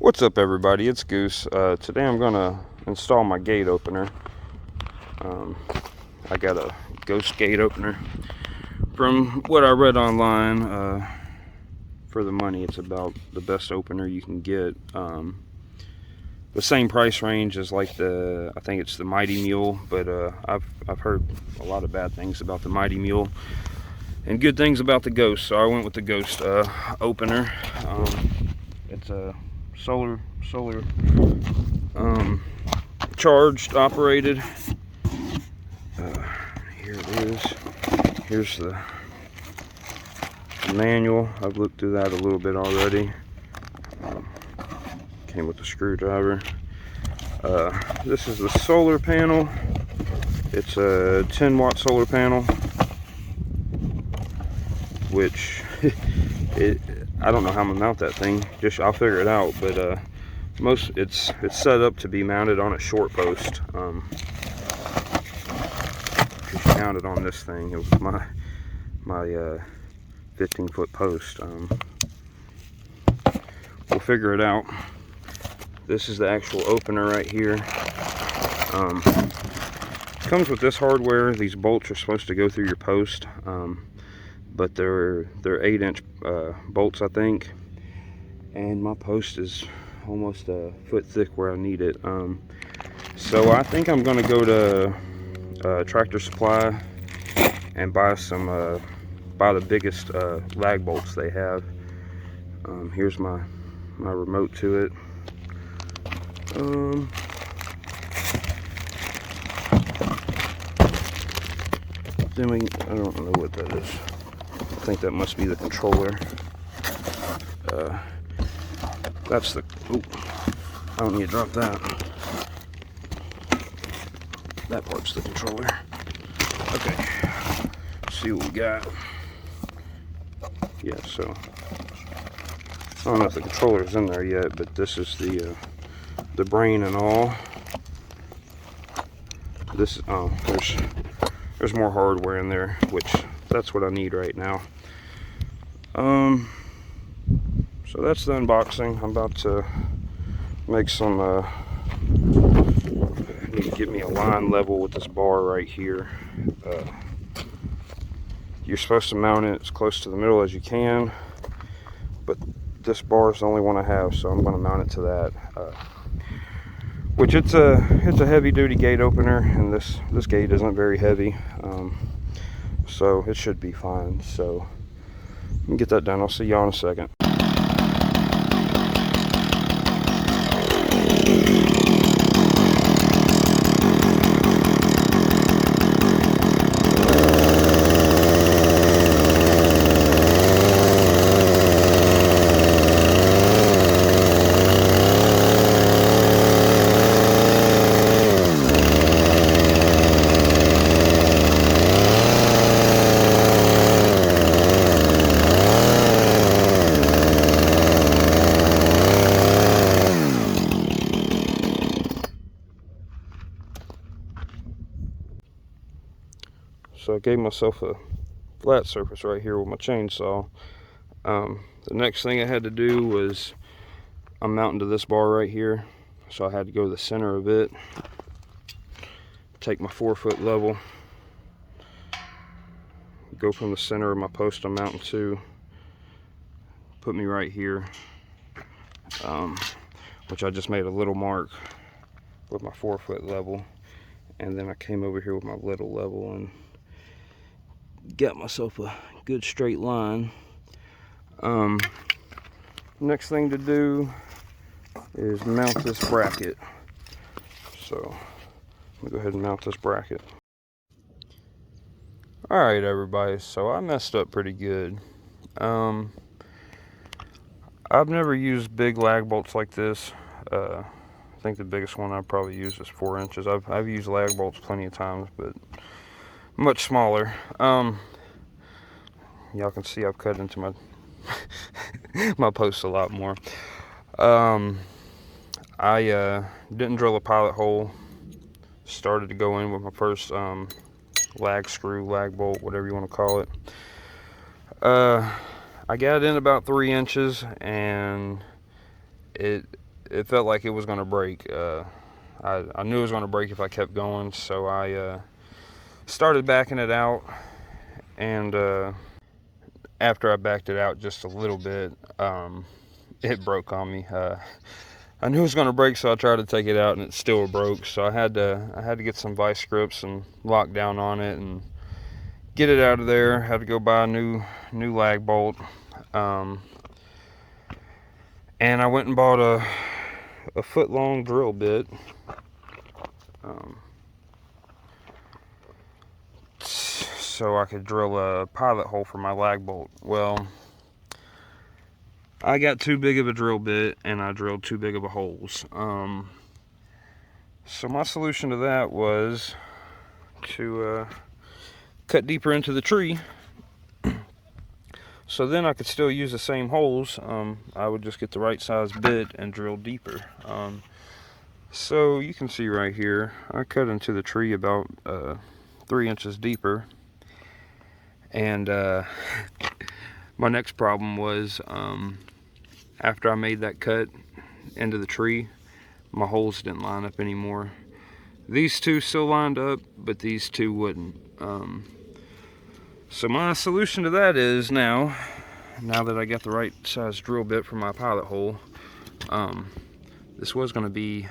What's up, everybody? It's Goose. Today I'm gonna install my gate opener. I got a ghost gate opener. From what I read online, for the money, it's about the best opener you can get. The same price range as like I think it's the Mighty Mule, but I've heard a lot of bad things about the Mighty Mule and good things about the Ghost, so I went with the Ghost opener. It's a solar charged, operated. Here it is. Here's the manual. I've looked through that a little bit already. Came with a screwdriver. This is the solar panel. It's a 10-watt solar panel, which I don't know how I'm gonna mount that thing. I'll figure it out. But it's set up to be mounted on a short post. If you mount it on this thing, it was my 15-foot post. We'll figure it out. This is the actual opener right here. Comes with this hardware. These bolts are supposed to go through your post, but they're 8-inch bolts, I think, and my post is almost a foot thick where I need it. So I think I'm gonna go to Tractor Supply and buy the biggest lag bolts they have. Here's my remote to it. Then I don't know what that is. I think that must be the controller. That's the, I don't need to drop that. That part's the controller. Okay, let's see what we got. Yeah, so, I don't know if the controller's in there yet, but this is the brain and all. This, there's more hardware in there, which that's what I need right now. So that's the unboxing. I'm about to make some, I need to get me a line level with this bar right here. You're supposed to mount it as close to the middle as you can, but this bar is the only one I have, so I'm going to mount it to that. Which it's a heavy duty gate opener, and this gate isn't very heavy, so it should be fine. So let me get that done. I'll see y'all in a second. So I gave myself a flat surface right here with my chainsaw. The next thing I had to do was, I'm mounting to this bar right here, so I had to go to the center of it, take my 4-foot level, go from the center of my post I'm mounting to, put me right here, which I just made a little mark with my 4-foot level, and then I came over here with my little level and got myself a good straight line. Next thing to do is mount this bracket. So I'm gonna go ahead and mount this bracket. Alright, everybody, so I messed up pretty good. I've never used big lag bolts like this. I think the biggest one I've probably used is 4 inches. I've used lag bolts plenty of times, but much smaller. Y'all can see I've cut into my my post a lot more. I didn't drill a pilot hole. Started to go in with my first lag screw, lag bolt, whatever you want to call it. I got it in about 3 inches, and it felt like it was going to break. I knew it was going to break if I kept going, so I started backing it out, and after I backed it out just a little bit, it broke on me. I knew it was going to break, so I tried to take it out, and it still broke. So I had to get some vice grips and lock down on it and get it out of there. Had to go buy a new lag bolt, and I went and bought a foot-long drill bit. So I could drill a pilot hole for my lag bolt. Well, I got too big of a drill bit and I drilled too big of a holes. So my solution to that was to cut deeper into the tree. So then I could still use the same holes. I would just get the right size bit and drill deeper. So you can see right here, I cut into the tree about 3 inches deeper. And my next problem was, after I made that cut into the tree, my holes didn't line up anymore. These two still lined up, but these two wouldn't. So my solution to that is now that I got the right size drill bit for my pilot hole, this was going to be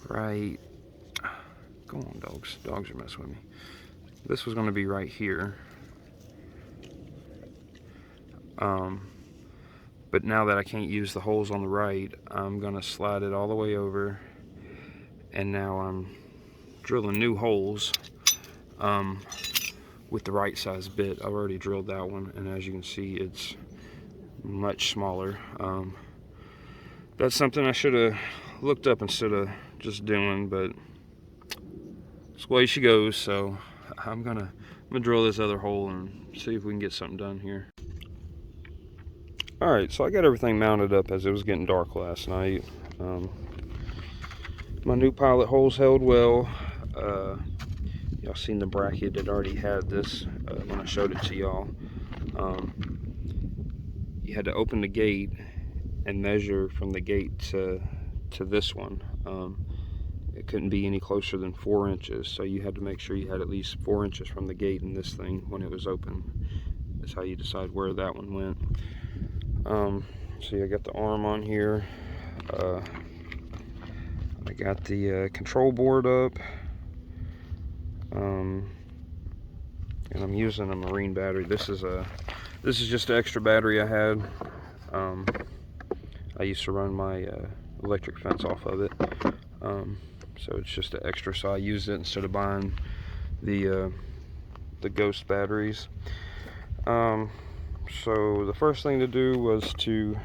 right, go on dogs are messing with me. This was going to be right here. But now that I can't use the holes on the right, I'm going to slide it all the way over, and now I'm drilling new holes with the right size bit. I've already drilled that one, and as you can see, it's much smaller. That's something I should have looked up instead of just doing, but it's the way she goes. So I'm gonna drill this other hole and see if we can get something done here. Alright, so I got everything mounted up as it was getting dark last night. My new pilot holes held well. Y'all seen the bracket, it already had this when I showed it to y'all. You had to open the gate and measure from the gate to this one. It couldn't be any closer than 4 inches, so you had to make sure you had at least 4 inches from the gate in this thing when it was open. That's how you decide where that one went. See, I got the arm on here. I got the control board up. And I'm using a marine battery. This is just an extra battery I had. I used to run my electric fence off of it. So it's just an extra, so I used it instead of buying the ghost batteries. So the first thing to do was to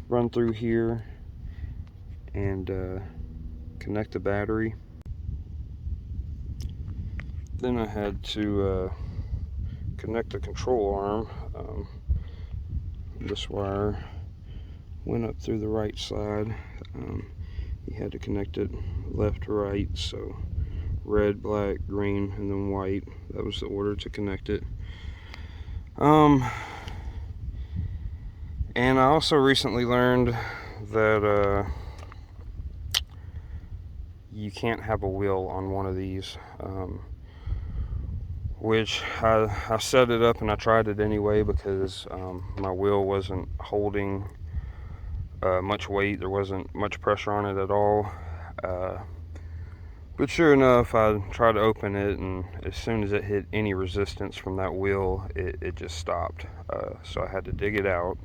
run through here and connect the battery. Then I had to connect the control arm. This wire went up through the right side. You had to connect it left to right, so red, black, green, and then white. That was the order to connect it. And I also recently learned that you can't have a wheel on one of these, which I set it up and I tried it anyway because my wheel wasn't holding much weight. There wasn't much pressure on it at all. But sure enough, I tried to open it, and as soon as it hit any resistance from that wheel, it just stopped. So I had to dig it out.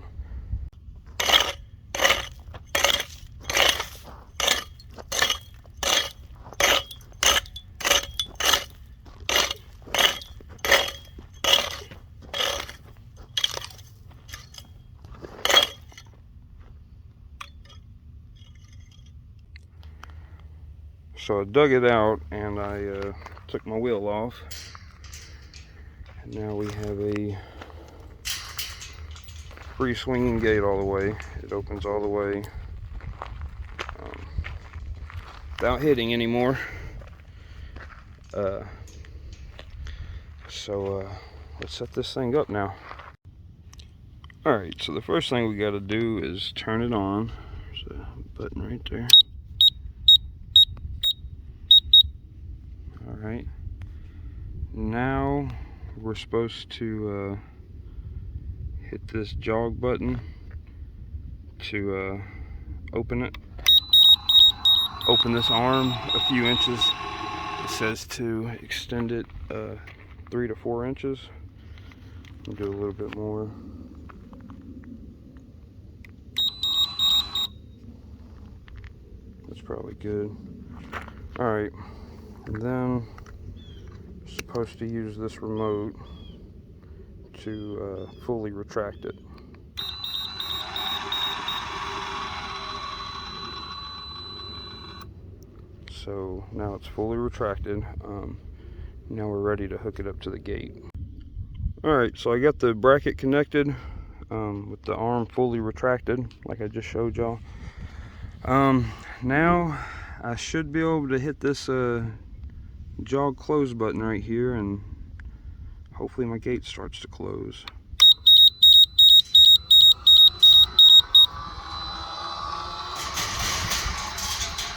So I dug it out and I took my wheel off. And now we have a free swinging gate all the way. It opens all the way without hitting anymore. So let's set this thing up now. Alright, so the first thing we got to do is turn it on. There's a button right there. All right. Now we're supposed to hit this jog button to open it. Open this arm a few inches. It says to extend it 3 to 4 inches. I'll do a little bit more. That's probably good. All right, and then I'm supposed to use this remote to fully retract it. So now it's fully retracted. Now we're ready to hook it up to the gate. Alright, so I got the bracket connected with the arm fully retracted, like I just showed y'all. Now I should be able to hit this jog close button right here, and hopefully my gate starts to close.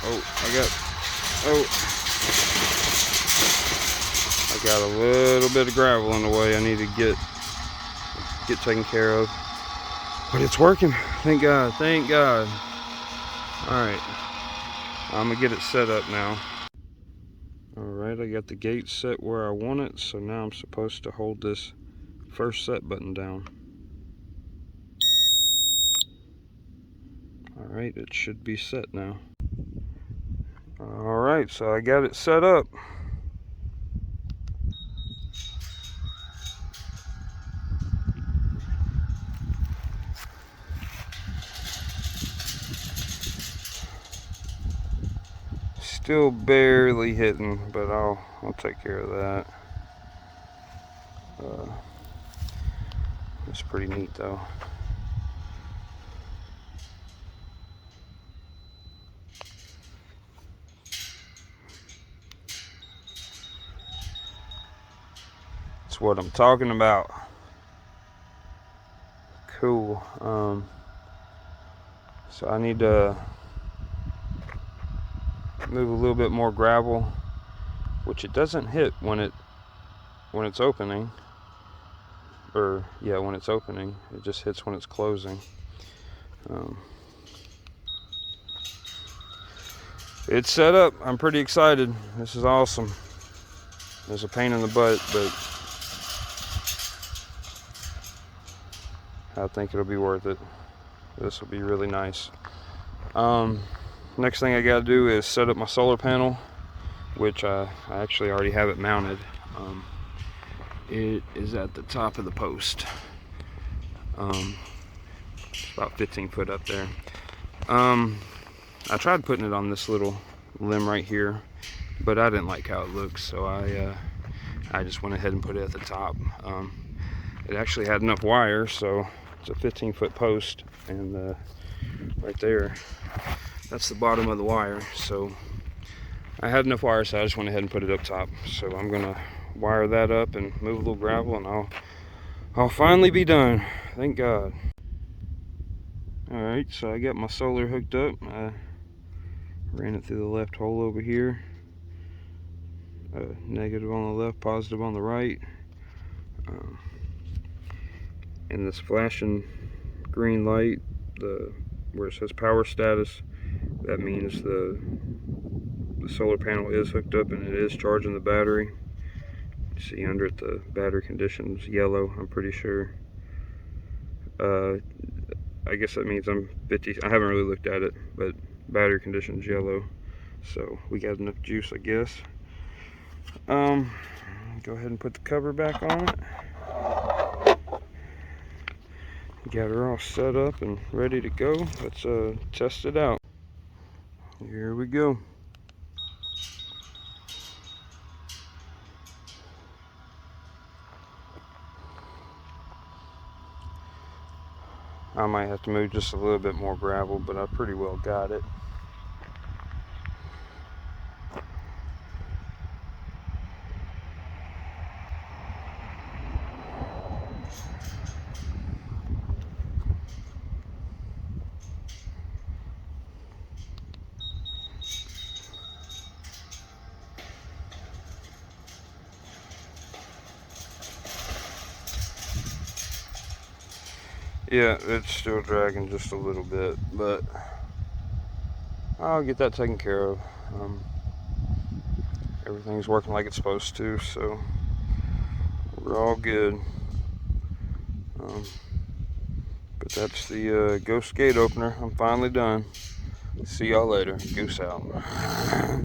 I got a little bit of gravel in the way I need to get taken care of, but it's working. Thank God, thank God. All right, I'm gonna get it set up now. All right, I got the gate set where I want it, so now I'm supposed to hold this first set button down. All right, it should be set now. All right, so I got it set up. Still barely hitting, but I'll take care of that. It's pretty neat though. That's what I'm talking about. Cool. So I need to move a little bit more gravel, which it doesn't hit when it's opening. Or yeah, when it's opening, it just hits when it's closing. It's set up. I'm pretty excited. This is awesome. There's a pain in the butt, but I think it'll be worth it. This will be really nice. Next thing I gotta do is set up my solar panel, which I actually already have it mounted. It is at the top of the post. It's about 15 foot up there. I tried putting it on this little limb right here, but I didn't like how it looks, so I just went ahead and put it at the top. It actually had enough wire, so it's a 15-foot post, and right there, that's the bottom of the wire. So I had enough wire, so I just went ahead and put it up top. So I'm gonna wire that up and move a little gravel, and I'll finally be done. Thank God. All right, so I got my solar hooked up. I ran it through the left hole over here. Negative on the left, positive on the right. And this flashing green light, where it says power status, that means the solar panel is hooked up and it is charging the battery. You see under it the battery condition's yellow, I'm pretty sure. I guess that means I'm 50. I haven't really looked at it, but battery condition's yellow, so we got enough juice, I guess. Go ahead and put the cover back on it. Got her all set up and ready to go. Let's test it out. Here we go. I might have to move just a little bit more gravel, but I pretty well got it. Yeah, it's still dragging just a little bit, but I'll get that taken care of. Everything's working like it's supposed to, so we're all good. But that's the Ghost gate opener. I'm finally done. See y'all later. Goose out.